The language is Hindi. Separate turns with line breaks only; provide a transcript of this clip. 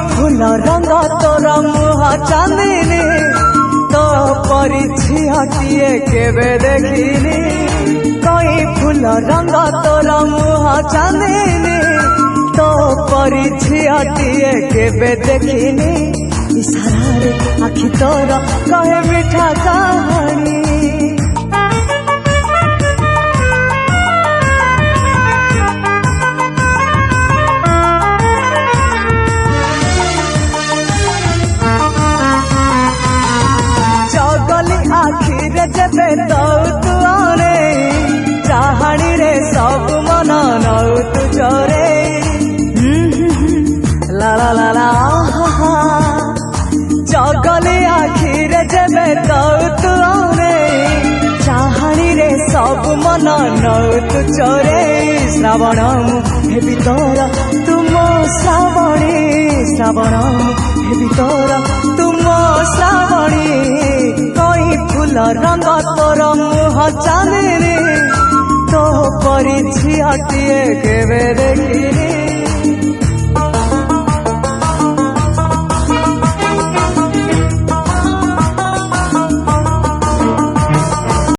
फूल रंग तोर मुह चांदिनी तो परी झियटिए केबे देखिनी कई फूल रंग तोर मुह चांदिनी तो परी झियटिए केबे देखिनी इशारा रे आखि तोर कहे मिठा कहानी आखिरे जबे तो तुआरे चाहाणी रे सब मन नौ तू चोरे ला ला ला ला जगली आखिरे जबे तो तुआरे चाहाणी रे सब मन नौ तू चोरे श्रावण हेबी तोर तुम श्रावणी श्रावण हेबी तोर तुम श्रावणी फूल रंग तोर मुह चांदिनी तो परी झियटिए केबे देखिनी।